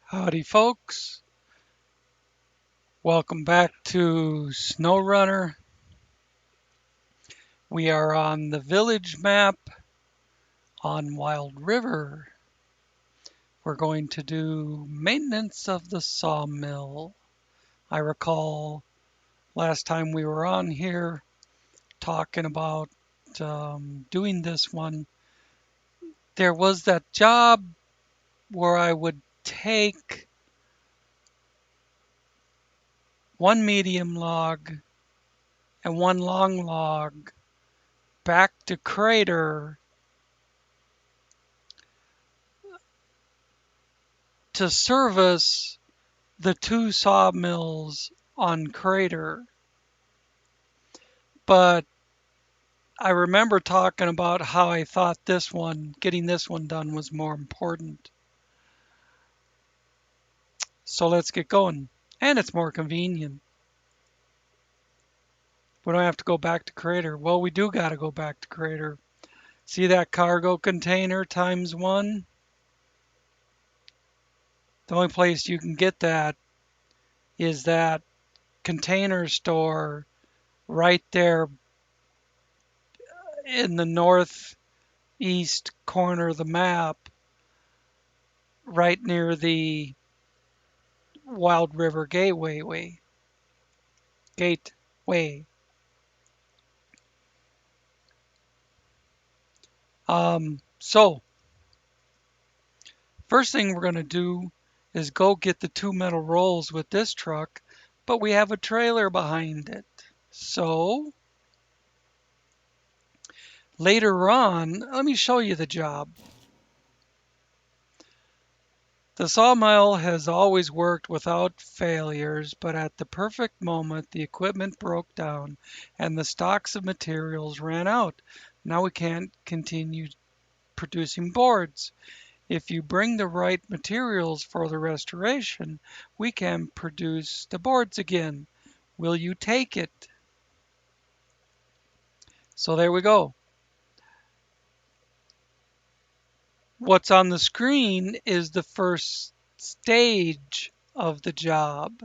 Howdy folks, welcome back to SnowRunner. We are on the village map on Wild River. We're going to do maintenance of the sawmill. I recall last time we were on here talking about doing this one. There was that job where I would take one medium log and one long log back to Crater to service the two sawmills on Crater. But I remember talking about how I thought getting this one done was more important. So let's get going. And it's more convenient. We don't have to go back to Crater. Well, we do got to go back to Crater. See that cargo container times one? The only place you can get that is that container store right there in the northeast corner of the map, right near the Wild River Gateway. So first thing we're going to do is go get the two metal rolls with this truck, but we have a trailer behind it. So later on, let me show you the job. The sawmill has always worked without failures, but at the perfect moment, the equipment broke down and the stocks of materials ran out. Now we can't continue producing boards. If you bring the right materials for the restoration, we can produce the boards again. Will you take it? So there we go. What's on the screen is the first stage of the job.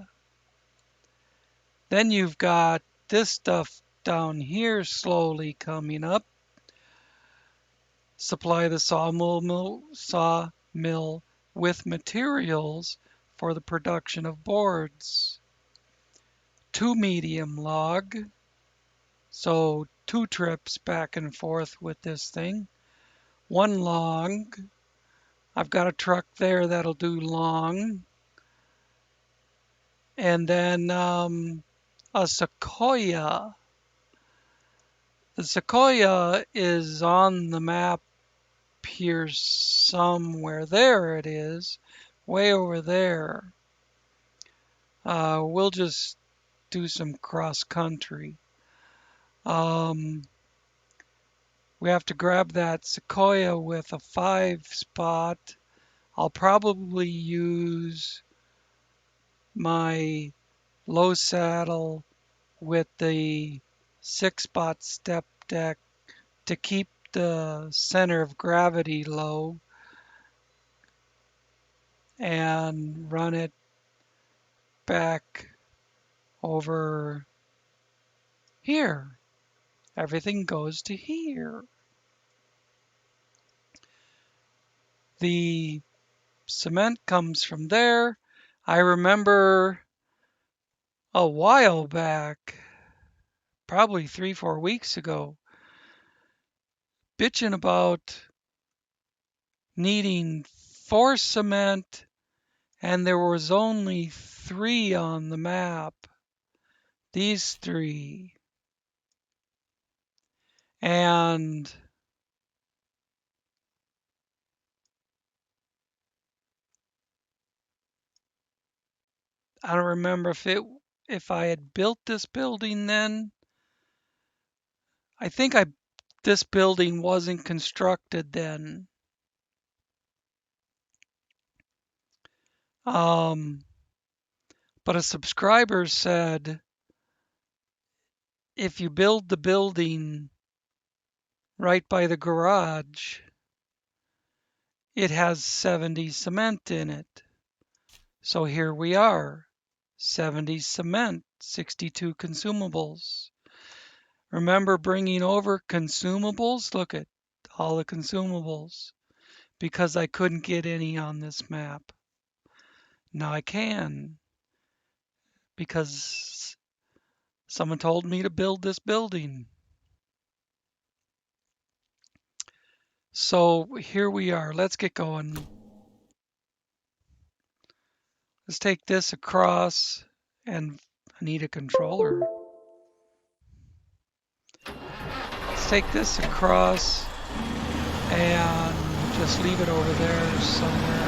Then you've got this stuff down here slowly coming up. Supply the sawmill with materials for the production of boards. 2 medium log, so 2 trips back and forth with this thing. 1 long, I've got a truck there that'll do long. And then a sequoia. The sequoia is on the map here somewhere. There it is, way over there. We'll just do some cross country. We have to grab that sequoia with a 5 spot. I'll probably use my low saddle with the 6 spot step deck to keep the center of gravity low and run it back over here. Everything goes to here. The cement comes from there. I remember a while back, probably 3-4 weeks ago, bitching about needing 4 cement and there was only 3 on the map. These 3. And I don't remember if I had built this building then. I think this building wasn't constructed then. But a subscriber said if you build the building right by the garage, it has 70 cement in it. So here we are, 70 cement, 62 consumables. Remember bringing over consumables? Look at all the consumables because I couldn't get any on this map. Now I can because someone told me to build this building. So here we are. Let's get going. Let's take this across, and I need a controller. Let's take this across and just leave it over there somewhere.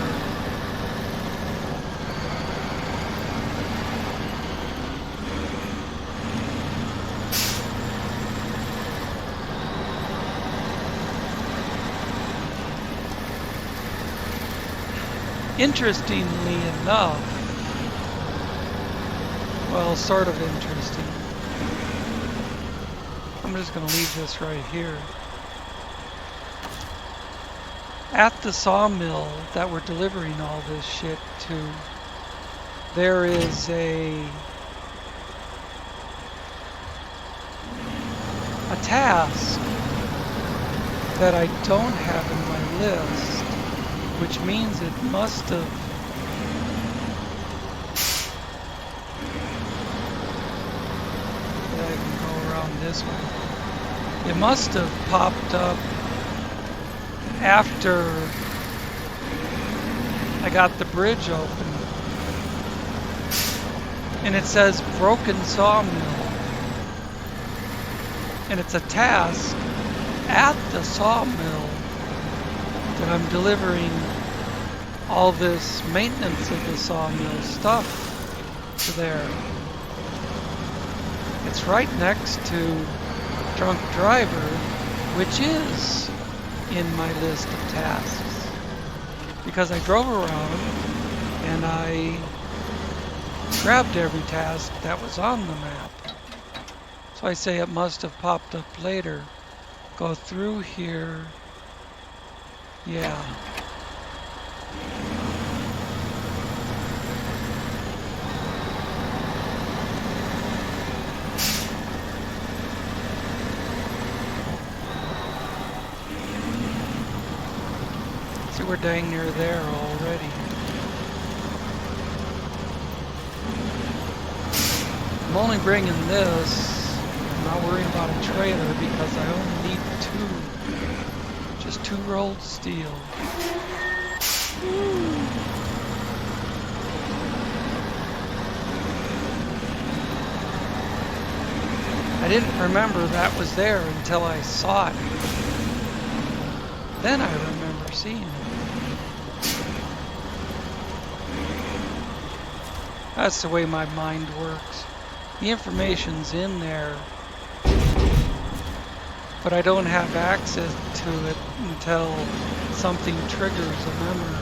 Interestingly enough, well, sort of interesting. I'm just going to leave this right here. At the sawmill that we're delivering all this shit to, there is a task that I don't have in my list, which means it must have I can go around this way. It must have popped up after I got the bridge open. And it says broken sawmill. And it's a task at the sawmill that I'm delivering all this maintenance of the sawmill stuff to there. It's right next to drunk driver, which is in my list of tasks. Because I drove around and I grabbed every task that was on the map. So I say it must have popped up later. Go through here. Yeah. See, we're dang near there already. I'm only bringing this. I'm not worrying about a trailer because I only need just two rolled steel. I didn't remember that was there until I saw it. Then I remember seeing it. That's the way my mind works. The information's in there, but I don't have access to it until something triggers a memory.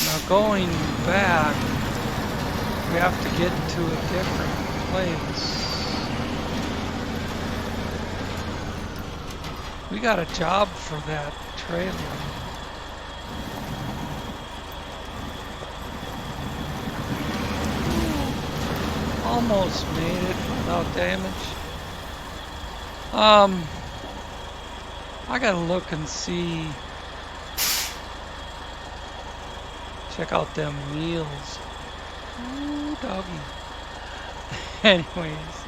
Now going back, we have to get to a different place. We got a job for that trailer. Almost made it without damage. I gotta look and see. Check out them wheels. Ooh, doggy. Anyways,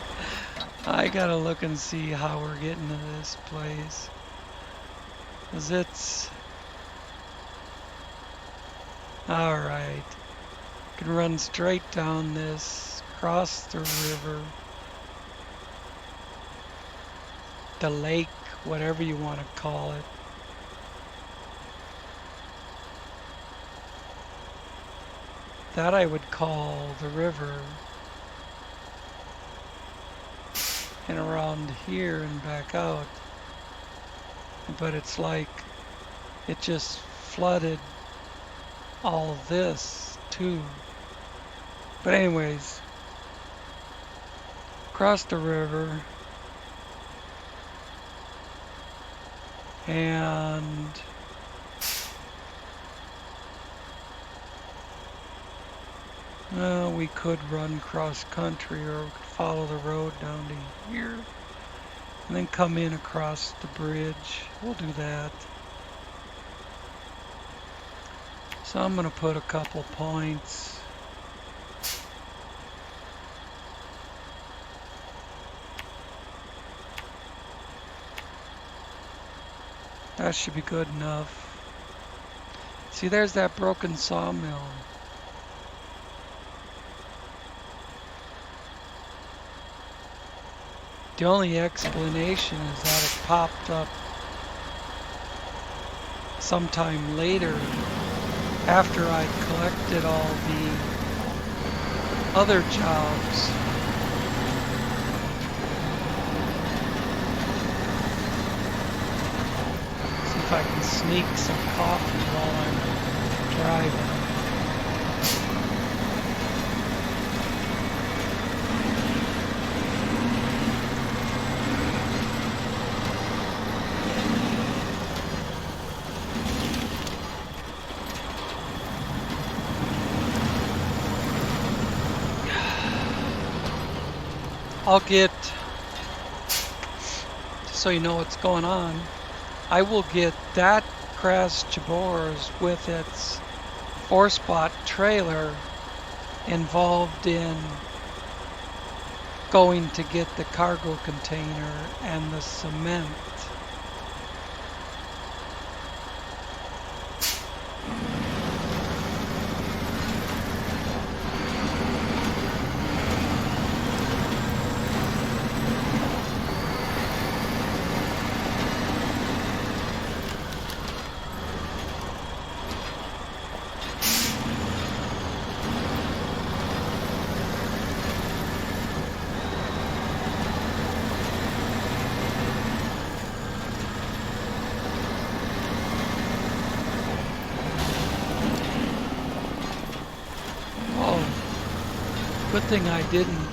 I gotta look and see how we're getting to this place. 'Cause it's... Alright. Can run straight down this, cross the river. the lake, whatever you want to call it. That I would call the river. And around here and back out. But it's like it just flooded all this too. But anyways, across the river, and we could run cross country, or we could follow the road down to here and then come in across the bridge. We'll do that. So I'm going to put a couple points. That should be good enough. See, there's that broken sawmill. The only explanation is that it popped up sometime later after I'd collected all the other jobs. See if I can sneak some coffee while I'm driving. I'll get, just so you know what's going on, I will get that Kras Jabor's with its 4-spot trailer involved in going to get the cargo container and the cement. Good thing I didn't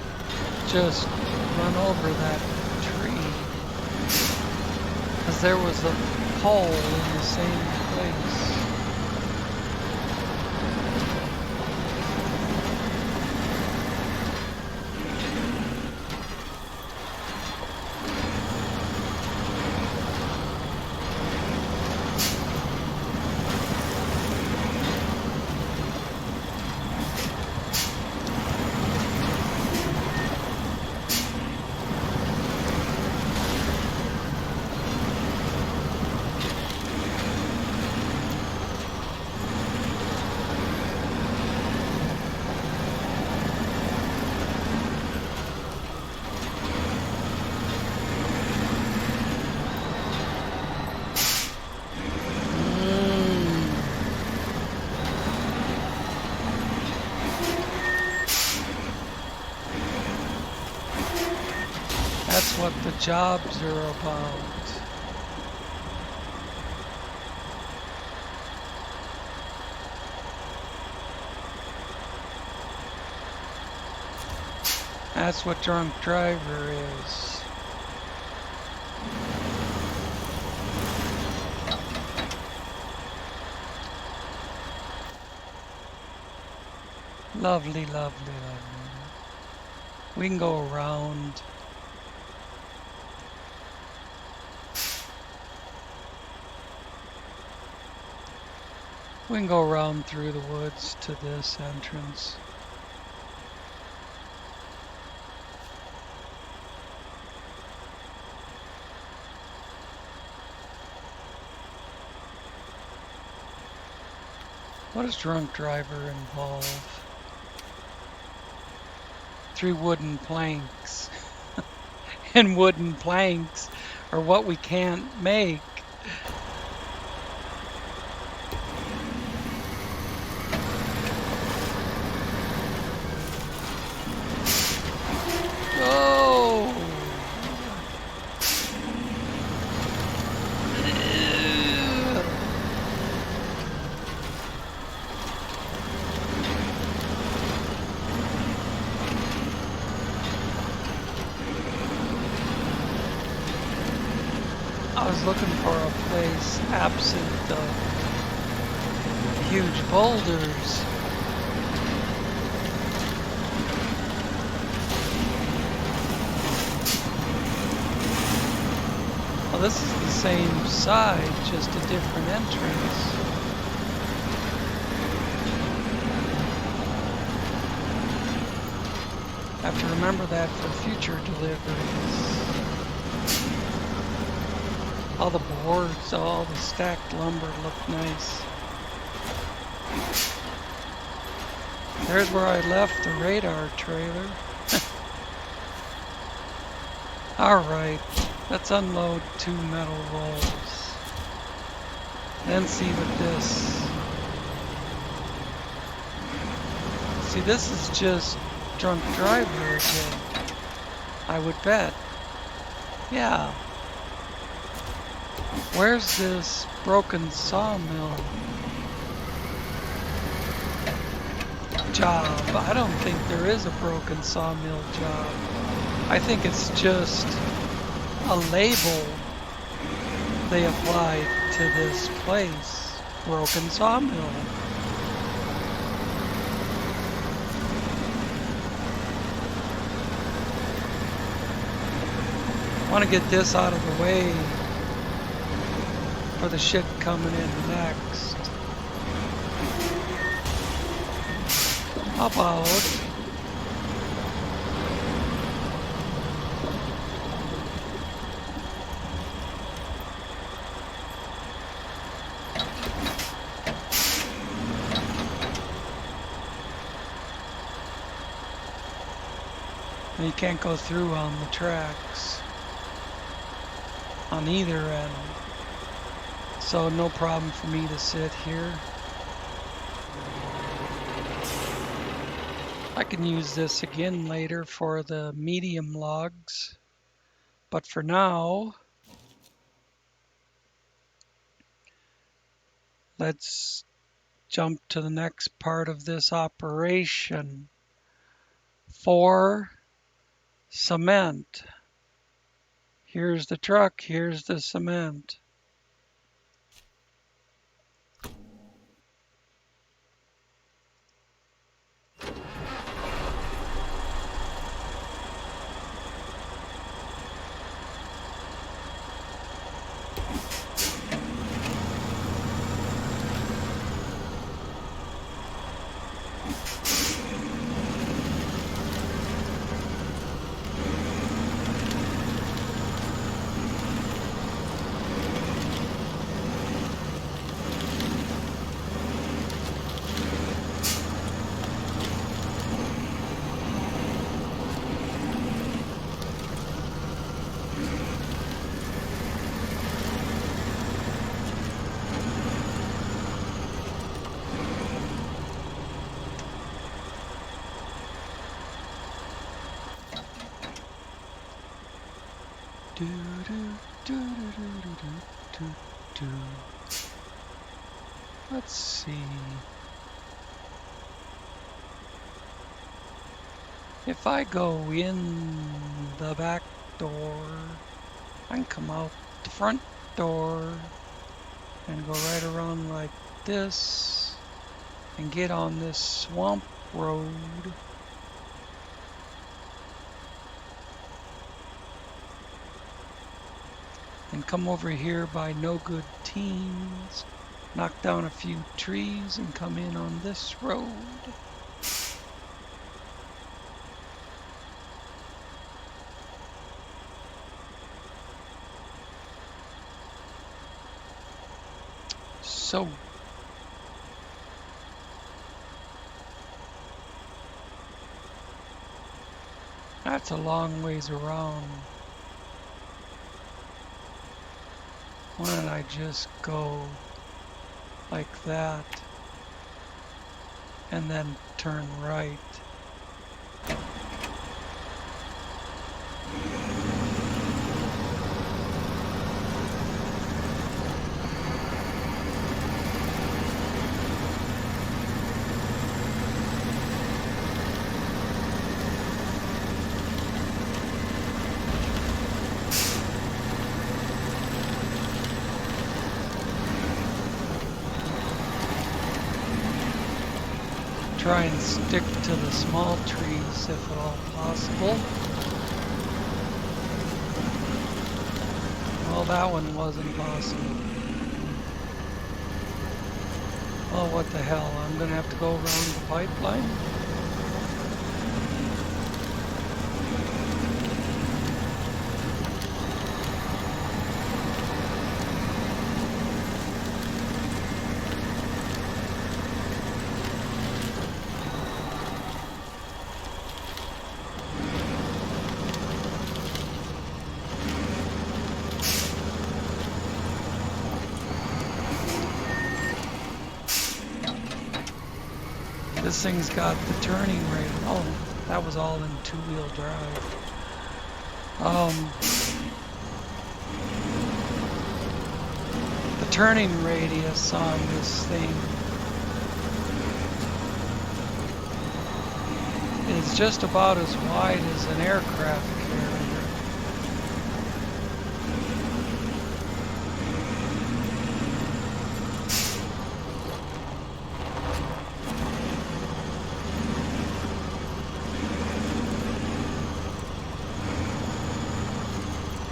just run over that tree, because there was a pole in the same place. That's what the jobs are about. That's what drunk driver is. Lovely, lovely, lovely. We can go around. We can go around through the woods to this entrance. What does drunk driver involve? 3 wooden planks. And wooden planks or what we can't make. Oh! I was looking for a place absent of huge boulders. Well, this is the same side, just a different entrance. I have to remember that for future deliveries. All the boards, all the stacked lumber look nice. There's where I left the radar trailer. Alright, let's unload 2 metal rolls. Then see what this... See, this is just drunk driver again. I would bet. Yeah. Where's this broken sawmill job? I don't think there is a broken sawmill job. I think it's just a label they applied to this place. Broken sawmill. I want to get this out of the way for the shit coming in next. How about you can't go through on the tracks on either end. So no problem for me to sit here. I can use this again later for the medium logs. But for now, let's jump to the next part of this operation. For cement. Here's the truck, here's the cement. Let's see. If I go in the back door, I can come out the front door and go right around like this and get on this swamp road. And come over here by No Good Teens, knock down a few trees and come in on this road. So that's a long ways around. Why don't I just go like that and then turn right? Try and stick to the small trees if at all possible. Well, that one wasn't possible. Oh, what the hell? I'm gonna have to go around the pipeline? This thing's got the turning rate. Oh, that was all in two-wheel drive. The turning radius on this thing is just about as wide as an aircraft carrier.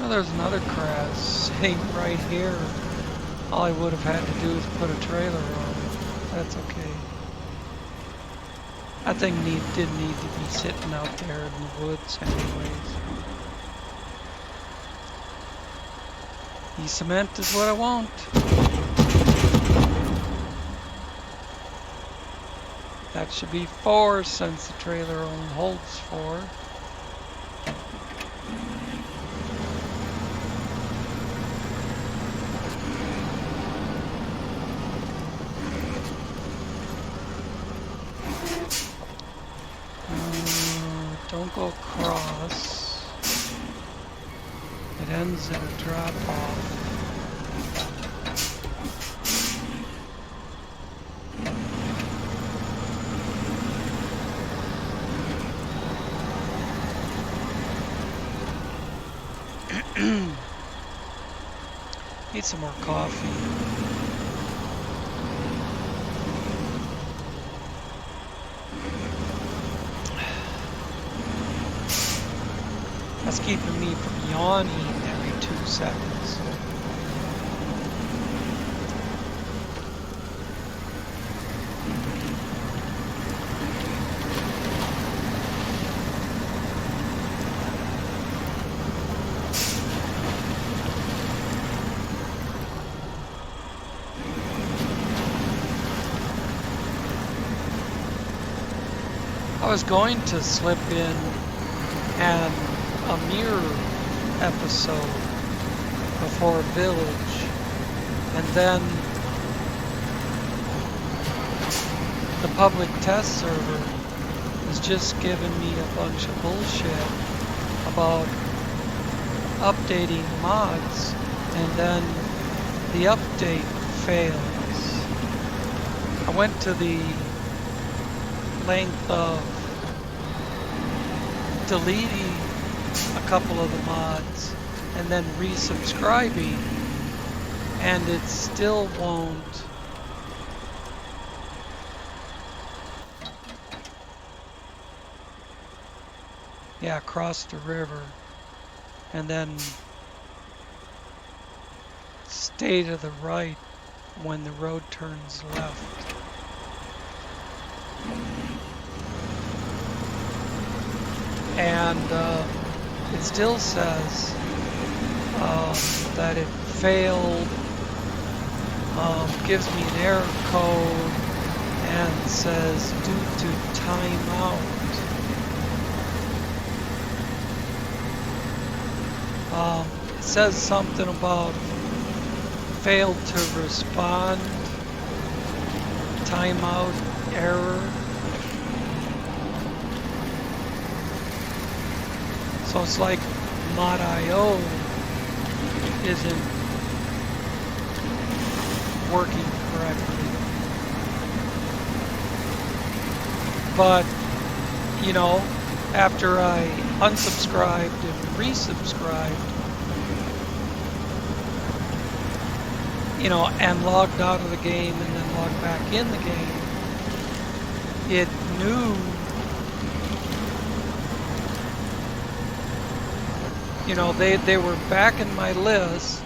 There's another crash sitting right here. All I would have had to do is put a trailer on it. That's okay. That thing didn't need to be sitting out there in the woods anyways. E-cement is what I want. That should be 4 since the trailer only holds 4. Don't go across. It ends in a drop off. Need some more coffee. That's keeping me from yawning every 2 seconds. I was going to slip in and a mirror episode before Village, and then the public test server is just giving me a bunch of bullshit about updating mods, and then the update fails. I went to the length of deleting a couple of the mods and then resubscribing, and it still won't. Yeah, cross the river and then stay to the right when the road turns left. And it still says that it failed, gives me an error code, and says due to timeout. It says something about failed to respond, timeout, error. So it's like mod.io isn't working correctly. But, you know, after I unsubscribed and resubscribed, you know, and logged out of the game and then logged back in the game, it knew, you know, they were back in my list.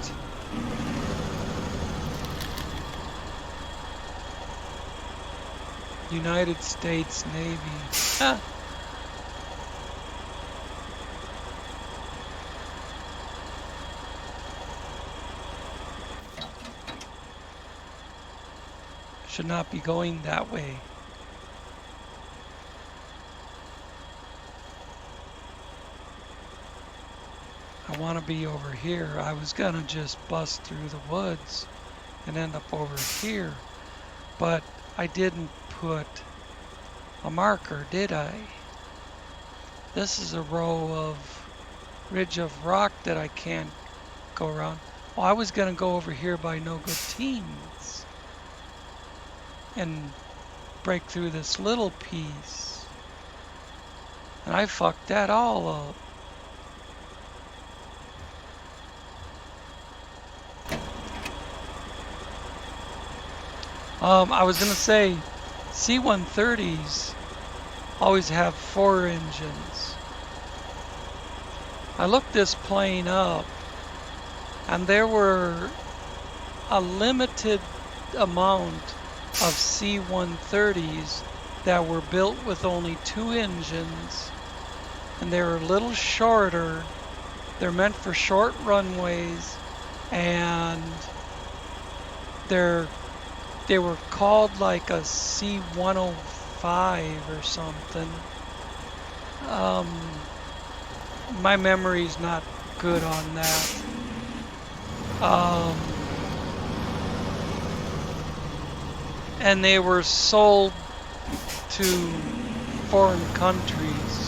United States Navy. Huh. Should not be going that way. I want to be over here. I was gonna just bust through the woods and end up over here, but I didn't put a marker, did I? This is a row of ridge of rock that I can't go around. Well, I was gonna go over here by No Good Teens and break through this little piece, and I fucked that all up. I was gonna say C-130s always have 4 engines. I looked this plane up, and there were a limited amount of C-130s that were built with only 2 engines, and they were a little shorter. They're meant for short runways, and they were called like a C-105 or something. My memory's not good on that. And they were sold to foreign countries.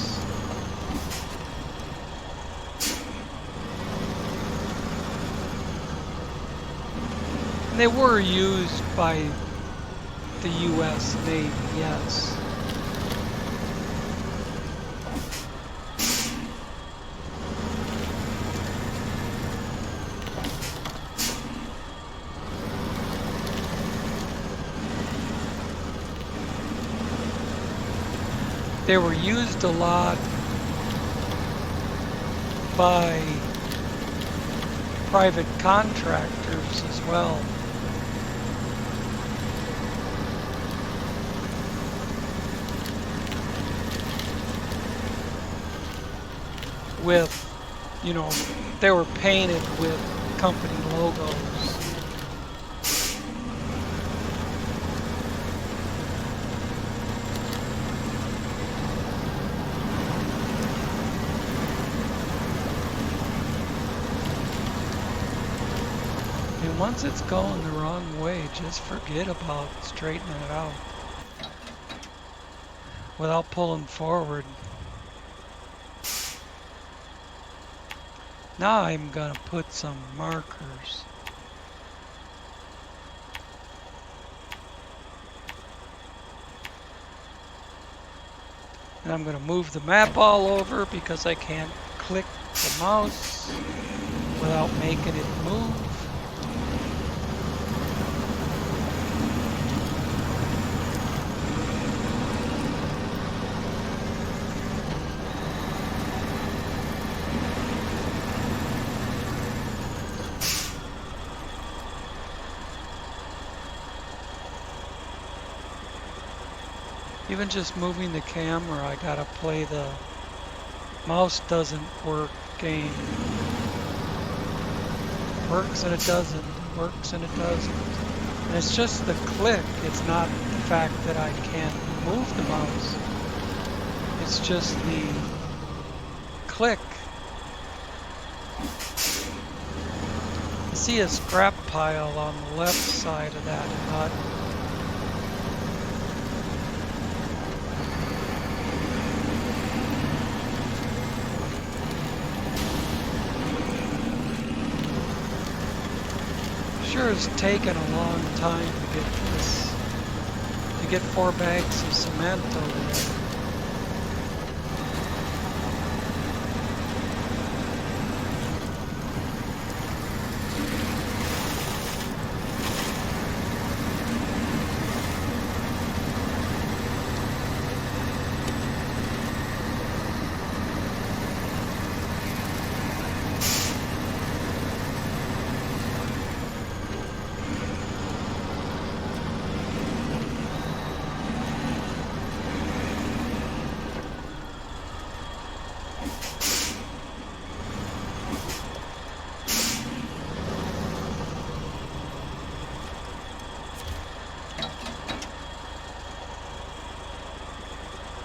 And they were used by the U.S. Navy, yes. They were used a lot by private contractors as well. With, you know, they were painted with company logos. And once it's going the wrong way, just forget about straightening it out without pulling forward. Now I'm gonna put some markers. And I'm gonna move the map all over because I can't click the mouse without making it move. Even just moving the camera, I gotta play the mouse doesn't work game. Works and it doesn't, works and it doesn't. And it's just the click, it's not the fact that I can't move the mouse. It's just the click. see a scrap pile on the left side of that hut. Sure has taken a long time to get 4 bags of cement over there.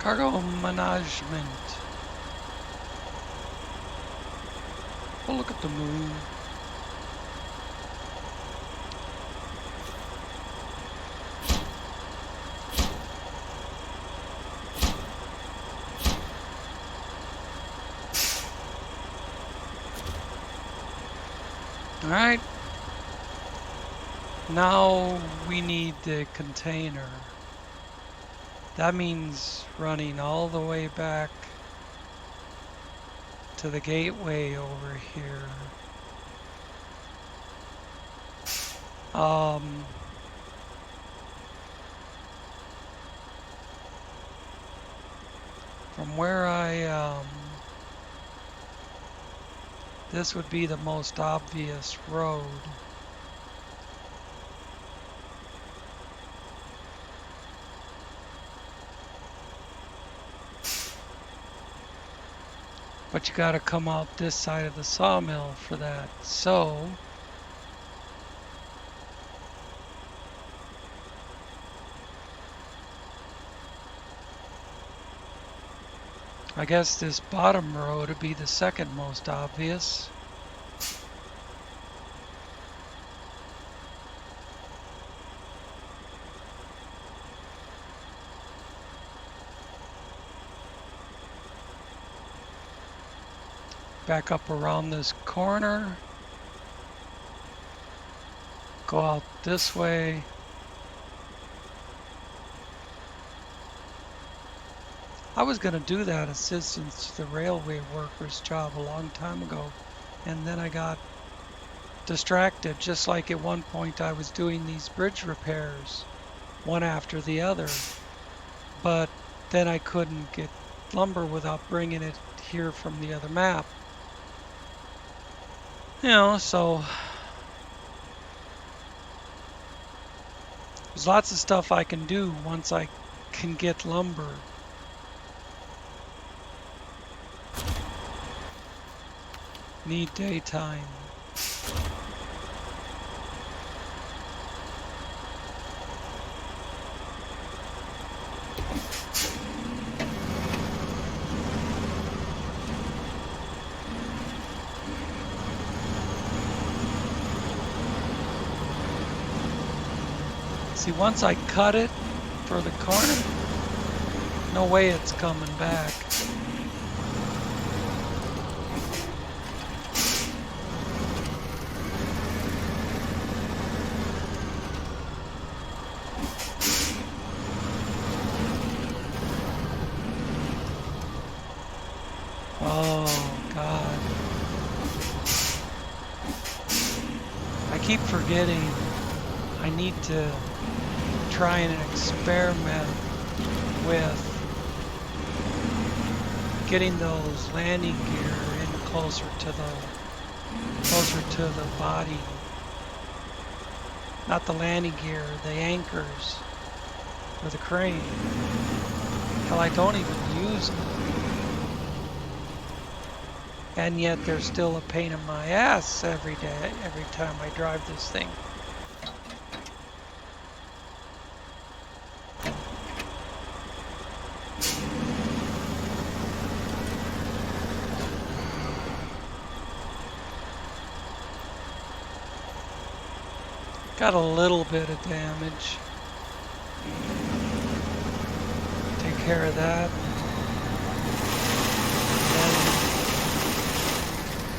Cargo management. Oh, look at the moon. All right. Now we need the container. That means running all the way back to the gateway over here. From where this would be the most obvious road. But you gotta come out this side of the sawmill for that. So I guess this bottom road would be the second most obvious. Back up around this corner. Go out this way. I was going to do that assistance to the railway workers job a long time ago, and then I got distracted, just like at one point I was doing these bridge repairs, one after the other, but then I couldn't get lumber without bringing it here from the other map. You know, so there's lots of stuff I can do once I can get lumber. Need daytime. See, once I cut it for the corner, no way it's coming back. Oh, God. I keep forgetting I need to try and experiment with getting those landing gear in closer to the body. Not the landing gear, the anchors for the crane. Hell, I don't even use them. And yet they're still a pain in my ass every day, every time I drive this thing. Got a little bit of damage. Take care of that.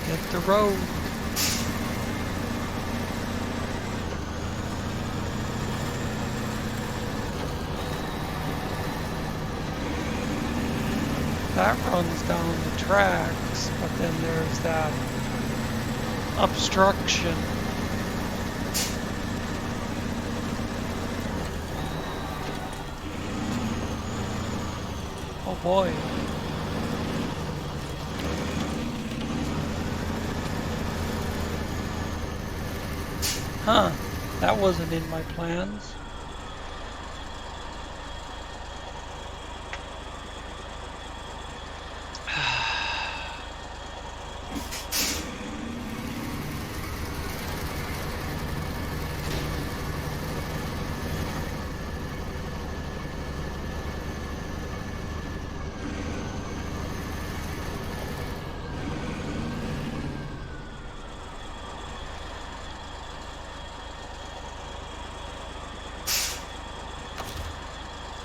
Then hit the road. That runs down the tracks, but then there's that obstruction. Oh boy. Huh, that wasn't in my plans.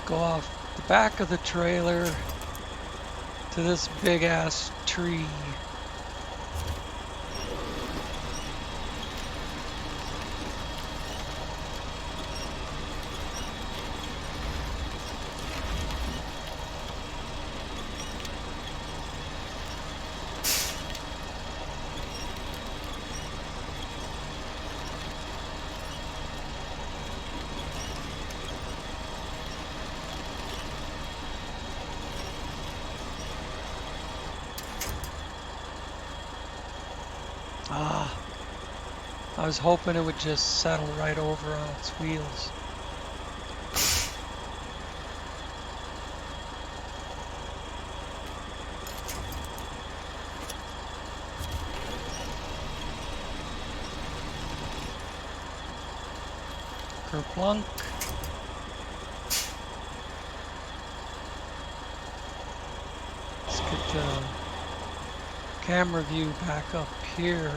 Go off the back of the trailer to this big ass tree. I was hoping it would just settle right over on its wheels. Kerplunk. Let's get the camera view back up here.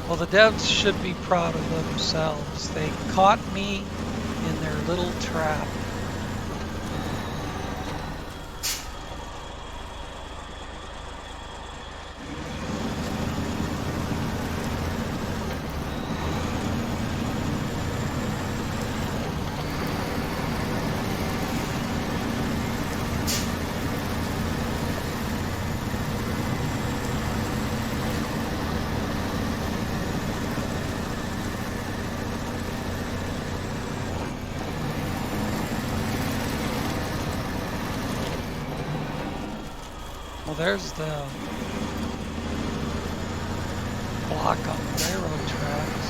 Well, the devs should be proud of themselves. They caught me in their little trap. Well, there's the block on the railroad tracks.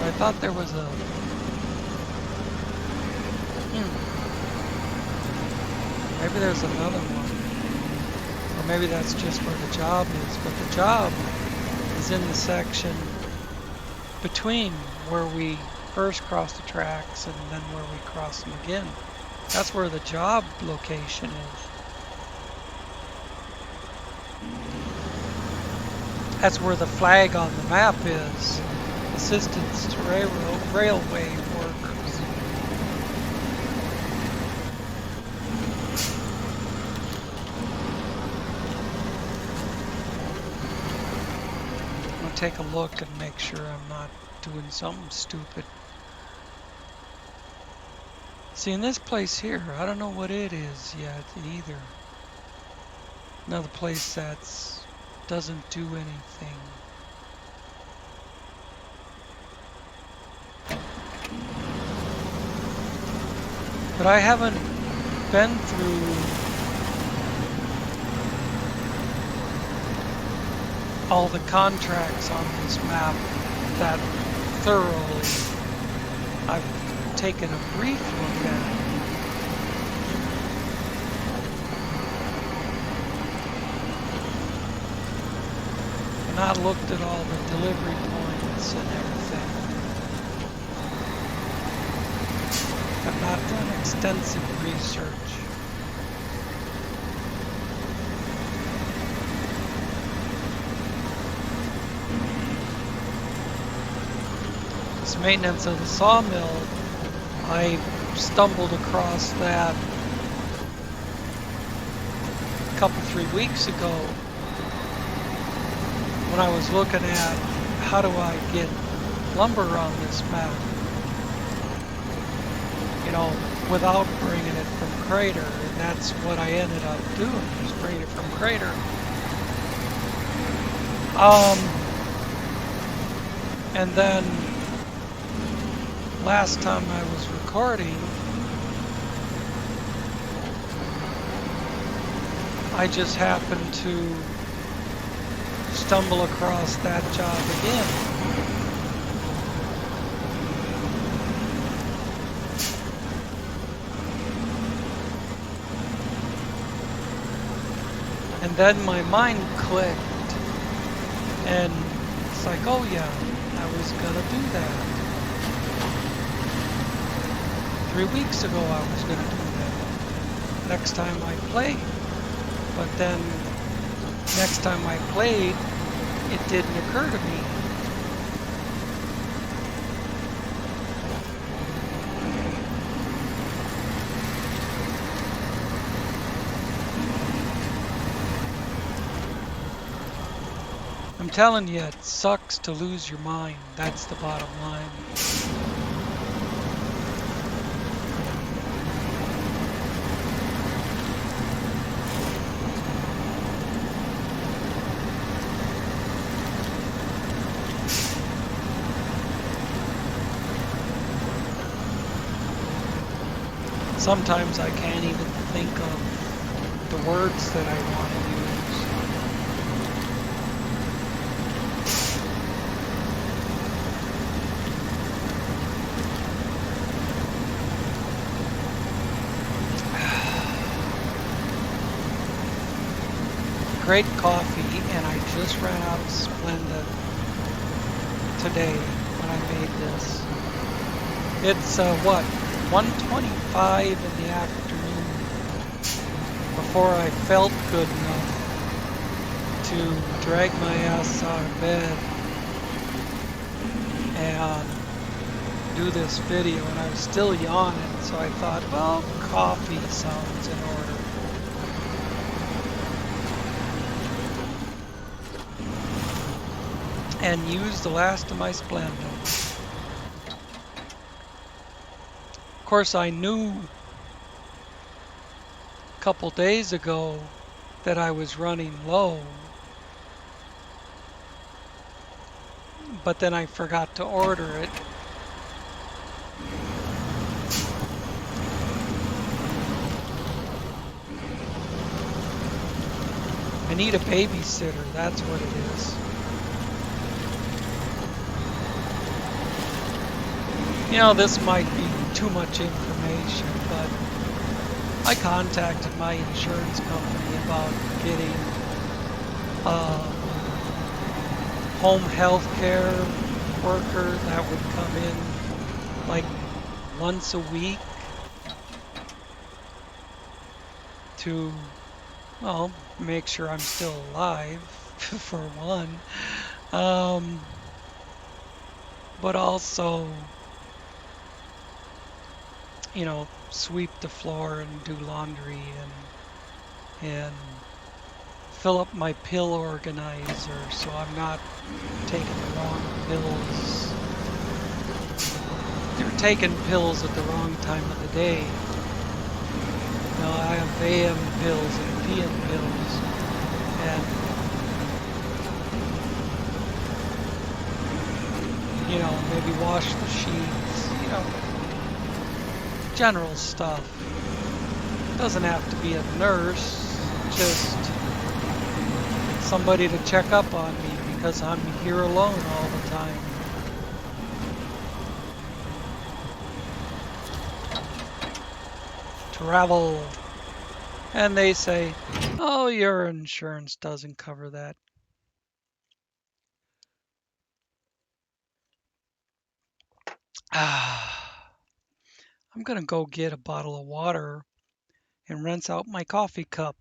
I thought there was a... Maybe there's another one. Or maybe that's just where the job is. But the job is in the section between where we first crossed the tracks and then where we cross them again. That's where the job location is. That's where the flag on the map is. Assistance to railway workers. I'm gonna take a look and make sure I'm not doing something stupid. See, in this place here, I don't know what it is yet either. Another place that's doesn't do anything. But I haven't been through all the contracts on this map that thoroughly. I've taken a brief look at it. Not looked at all the delivery points. maintenance and everything. I've not done extensive research. This maintenance of the sawmill, I stumbled across that a couple, 3 weeks ago when I was looking at how do I get lumber on this map, you know, without bringing it from Crater. And that's what I ended up doing, just bringing it from Crater. And then last time I was recording, I just happened to stumble across that job again. And then my mind clicked, and it's like, oh yeah, I was gonna do that. 3 weeks ago I was gonna do that. Next time I played. But then, next time I played, it didn't occur to me. I'm telling you, it sucks to lose your mind. That's the bottom line. Sometimes I can't even think of the words that I want to use. Great coffee, and I just ran out of Splenda today when I made this. It's what? 1:25 in the afternoon before I felt good enough to drag my ass out of bed and do this video, and I was still yawning, so I thought, well, coffee sounds in order. And use the last of my Splenda. Of course, I knew a couple days ago that I was running low, but then I forgot to order it. I need a babysitter, that's what it is. You know, this might be too much information, but I contacted my insurance company about getting home health care worker that would come in like once a week to, well, make sure I'm still alive, for one, but also, you know, sweep the floor and do laundry and fill up my pill organizer so I'm not taking the wrong pills. You're taking pills at the wrong time of the day. You know, I have AM pills and PM pills, and you know, maybe wash the sheets, you know, general stuff. Doesn't have to be a nurse, just somebody to check up on me because I'm here alone all the time. Travel. And they say, oh, your insurance doesn't cover that. I'm gonna go get a bottle of water and rinse out my coffee cup.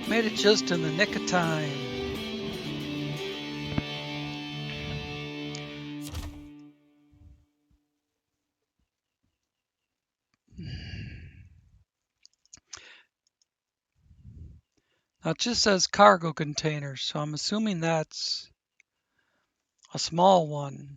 Made it just in the nick of time. Now it just says cargo container, so I'm assuming that's a small one.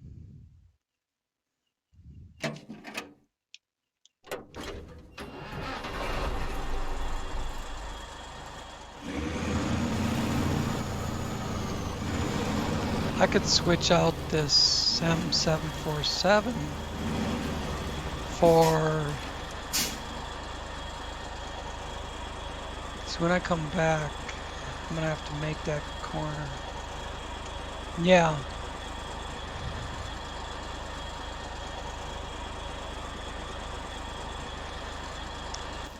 I could switch out this M747 for... So when I come back, I'm gonna have to make that corner. Yeah.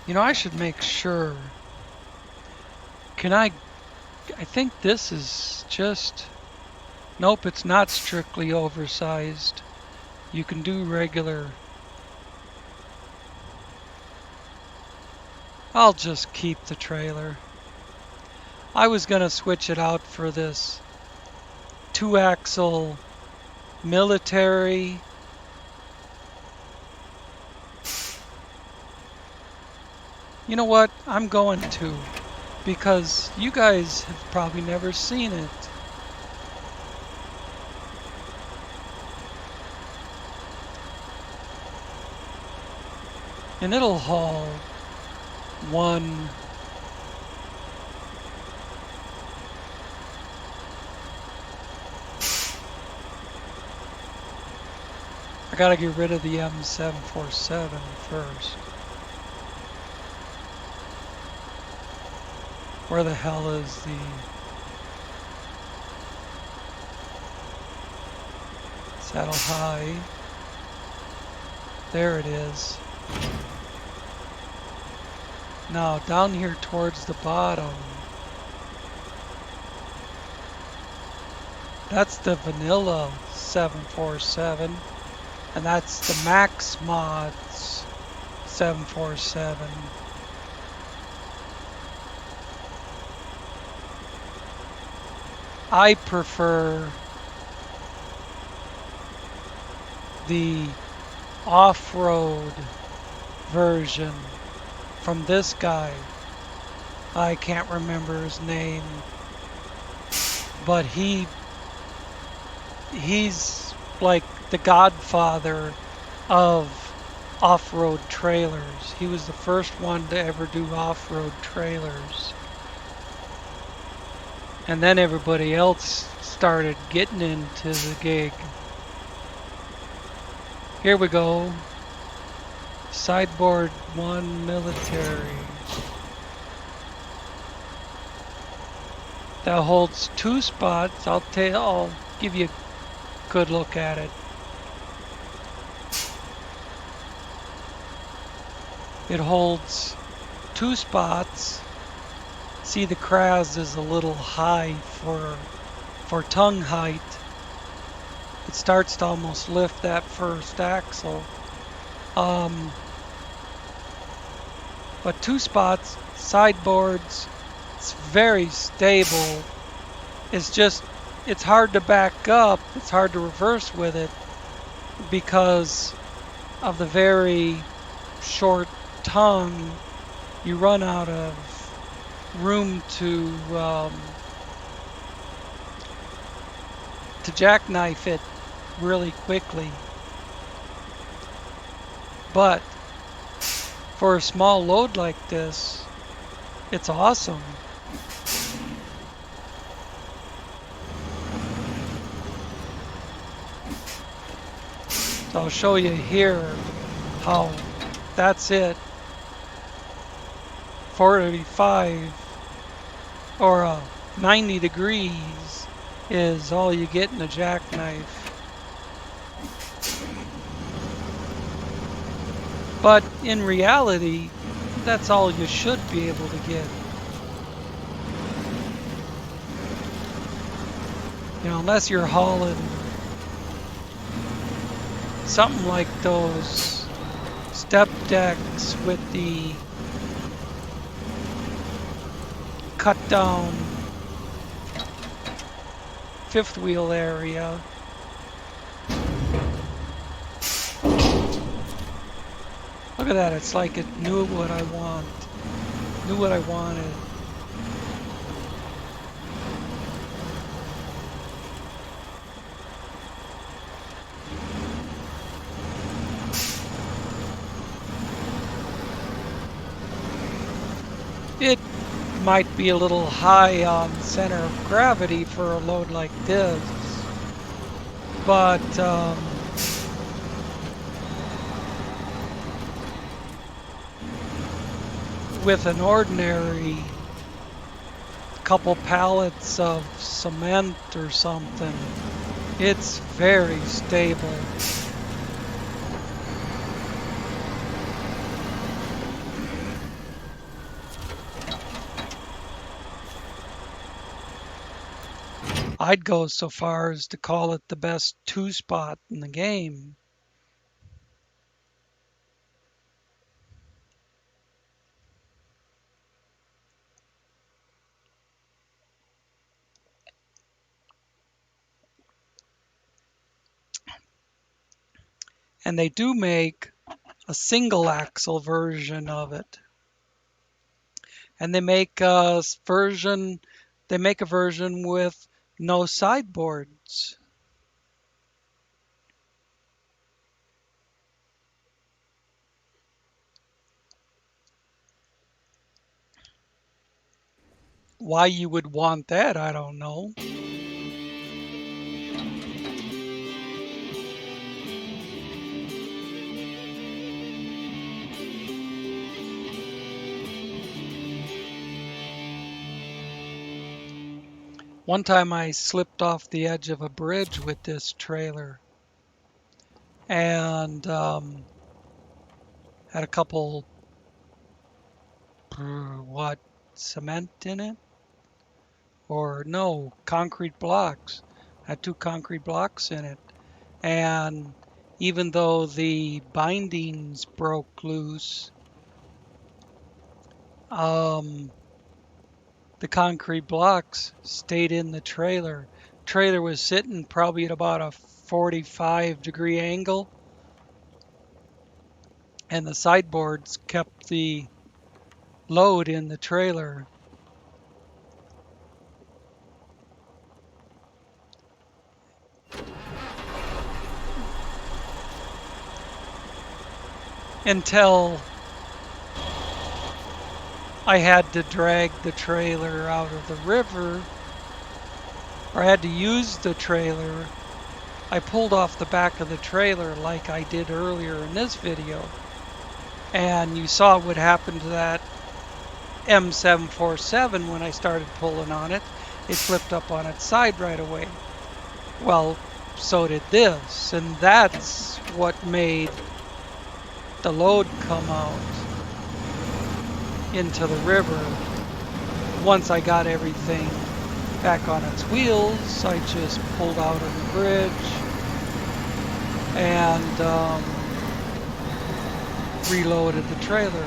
You know, I should make sure. I think this is just... Nope, it's not strictly oversized. You can do regular. I'll just keep the trailer. I was gonna switch it out for this 2-axle military. You know what? I'm going to, because you guys have probably never seen it. And it'll haul one I gotta get rid of the M747 first. Where the hell is the saddle high? There it is. Now down here towards the bottom, that's the vanilla 747, and that's the Max Mods 747. I prefer the off-road version from this guy. I can't remember his name, but he's like the godfather of off-road trailers. He was the first one to ever do off-road trailers. And then everybody else started getting into the gig. Here we go. Sideboard 1 military. That holds 2 spots. I'll give you a good look at it. It holds 2 spots. See, the Kraz is a little high for tongue height. It starts to almost lift that first axle. But 2 spots, sideboards, it's very stable. It's hard to back up, it's hard to reverse with it because of the very short tongue. You run out of room to jackknife it really quickly. But for a small load like this, it's awesome. So I'll show you here how that's it. 485 or 90 degrees is all you get in a jackknife. But in reality, that's all you should be able to get. You know, unless you're hauling something like those step decks with the cut down fifth wheel area. Look at that, it's like it knew what I wanted. It might be a little high on center of gravity for a load like this, but with an ordinary couple pallets of cement or something, it's very stable. I'd go so far as to call it the best two-spot in the game. And they do make a single axle version of it. And they make a version with no sideboards. Why you would want that, I don't know. One time I slipped off the edge of a bridge with this trailer and had a couple, cement in it? Or no, concrete blocks. Had two concrete blocks in it. And even though the bindings broke loose, the concrete blocks stayed in the trailer. Trailer was sitting probably at about a 45-degree angle, and the sideboards kept the load in the trailer. Until I had to drag the trailer out of the river, or I had to use the trailer. I pulled off the back of the trailer like I did earlier in this video. And you saw what happened to that M747 when I started pulling on it. It flipped up on its side right away. Well, so did this. And that's what made the load come out into the river. Once I got everything back on its wheels, I just pulled out of the bridge and reloaded the trailer.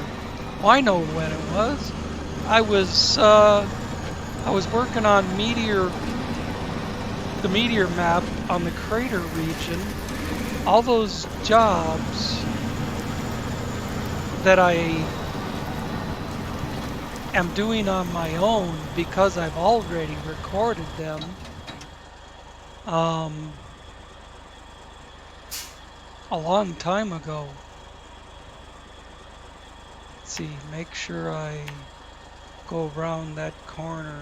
Well, I know when it was. I was working on the Meteor map on the crater region. All those jobs that I am doing on my own because I've already recorded them. A long time ago. Let's see, make sure I go around that corner.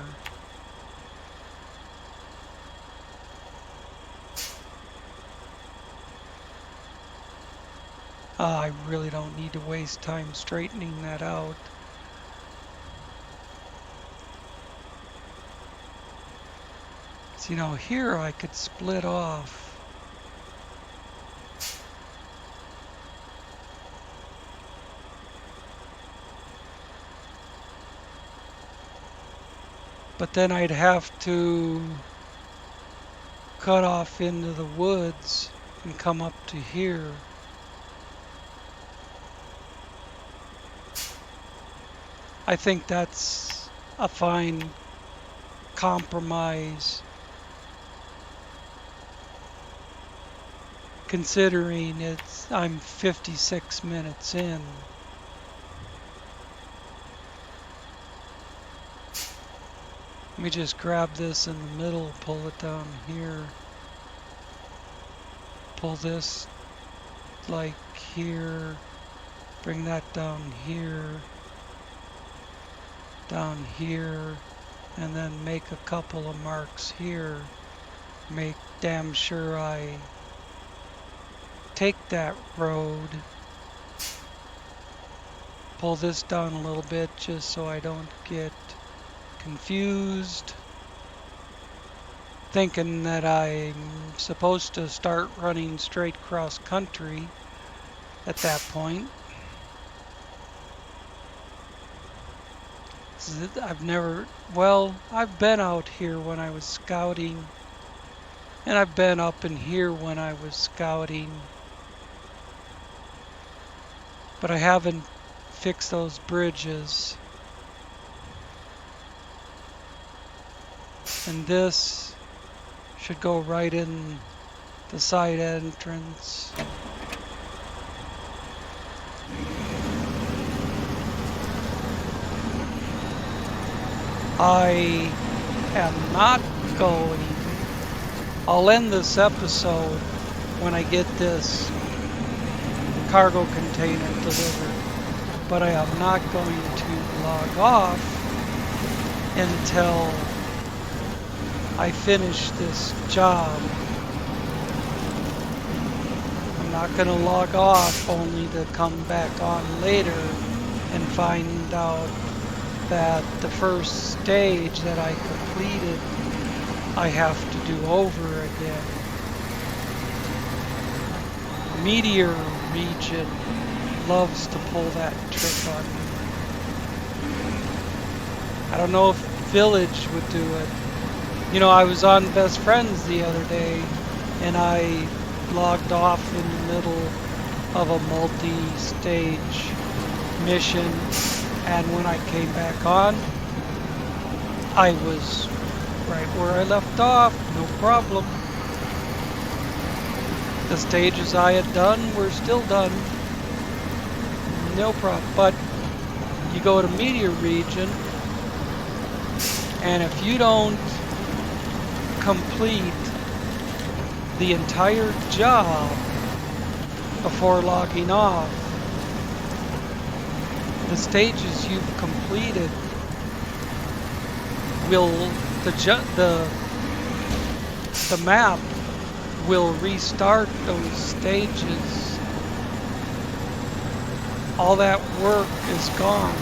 I really don't need to waste time straightening that out. See, now here I could split off. But then I'd have to cut off into the woods and come up to here. I think that's a fine compromise, considering I'm 56 minutes in. Let me just grab this in the middle, pull it down here. Pull this like here, bring that down here, and then make a couple of marks here. Make damn sure I take that road. Pull this down a little bit just so I don't get confused, thinking that I'm supposed to start running straight cross country at that point. I've been out here when I was scouting, and I've been up in here when I was scouting, but I haven't fixed those bridges. And this should go right in the side entrance. I am not going. I'll end this episode when I get this cargo container delivered, but I am not going to log off until I finish this job. I'm not going to log off only to come back on later and find out that the first stage that I completed, I have to do over again. Meteor region loves to pull that trick on me. I don't know if Village would do it. You know, I was on Best Friends the other day, and I logged off in the middle of a multi-stage mission, and when I came back on, I was right where I left off, no problem. The stages I had done were still done, no problem. But you go to Meteor region, and if you don't complete the entire job before logging off, the stages you've completed will, the map will restart those stages. All that work is gone.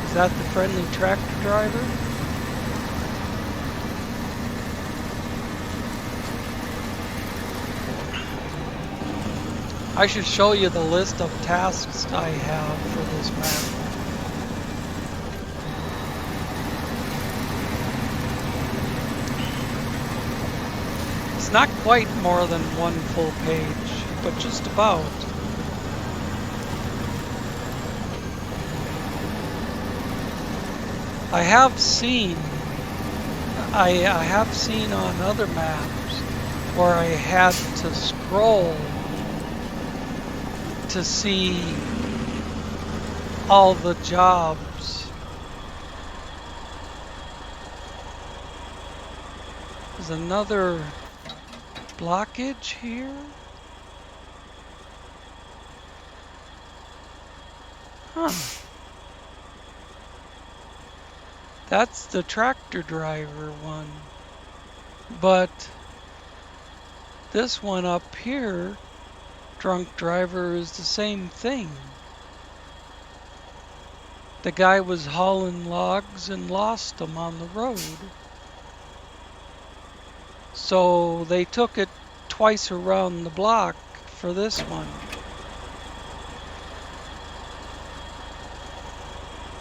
Is that the friendly tractor driver? I should show you the list of tasks I have for this map. It's not quite more than one full page, but just about. I have seen on other maps where I had to scroll to see all the jobs. There's another blockage here. Huh. That's the tractor driver one. But this one up here, drunk driver, is the same thing. The guy was hauling logs and lost them on the road. So they took it twice around the block for this one.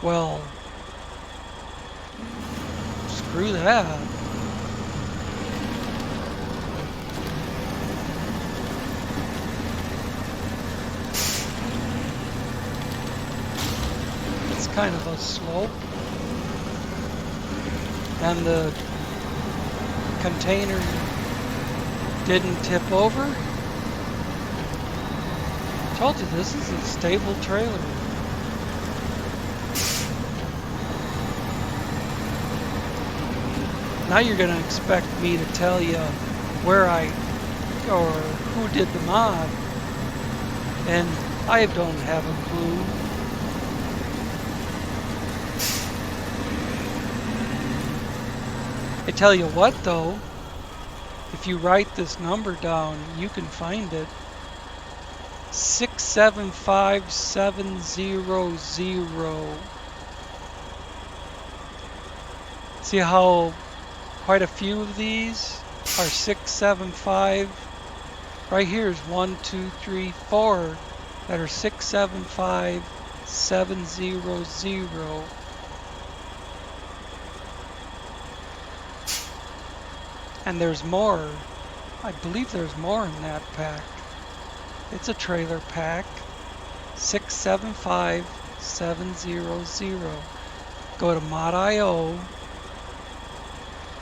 Well, screw that. It's kind of a slope. And the container didn't tip over. Told you this is a stable trailer. Now you're going to expect me to tell you where or who did the mod, and I don't have a clue. I tell you what though, if you write this number down, you can find it. 675700. See how quite a few of these are 675. Right here is 1, 2, 3, 4 that are 675700. And there's more. I believe there's more in that pack. It's a trailer pack. 675700. Go to mod.io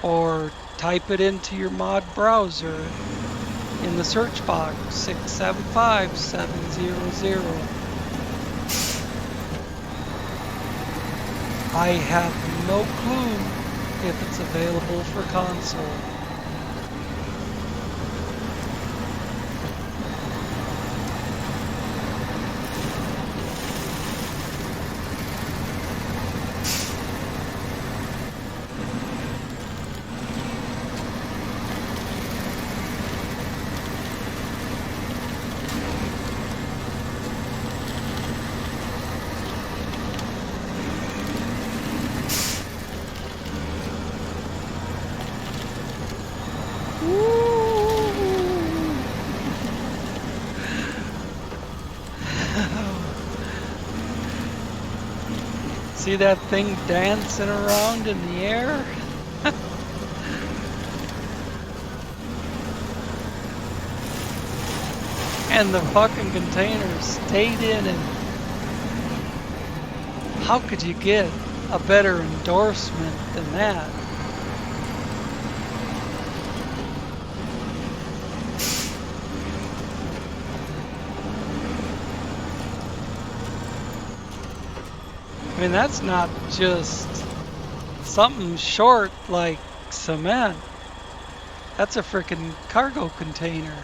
or type it into your mod browser in the search box. 675700. I have no clue if it's available for console. See that thing dancing around in the air? And the fucking container stayed in it. How could you get a better endorsement than that? I mean, that's not just something short like cement. That's a frickin' cargo container.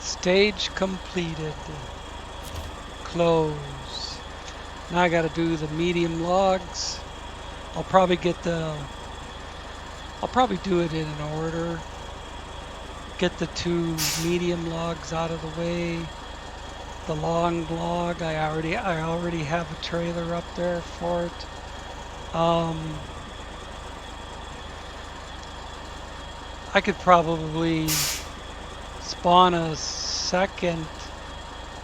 Stage completed. Close. Now I gotta do the medium logs. I'll probably do it in an order. Get the 2 medium logs out of the way. The long log, I already have a trailer up there for it. I could probably spawn a second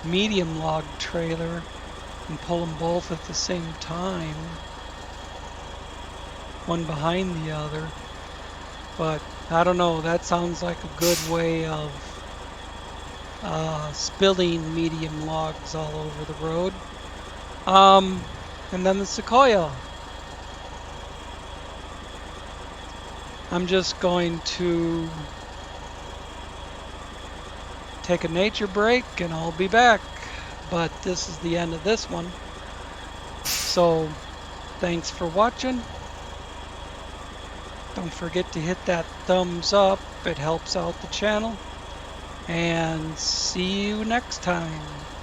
medium log trailer and pull them both at the same time. One behind the other, but I don't know, that sounds like a good way of spilling medium logs all over the road. And then the Sequoia. I'm just going to take a nature break and I'll be back, but this is the end of this one. So Thanks for watching. Don't forget to hit that thumbs up. It helps out the channel. And see you next time.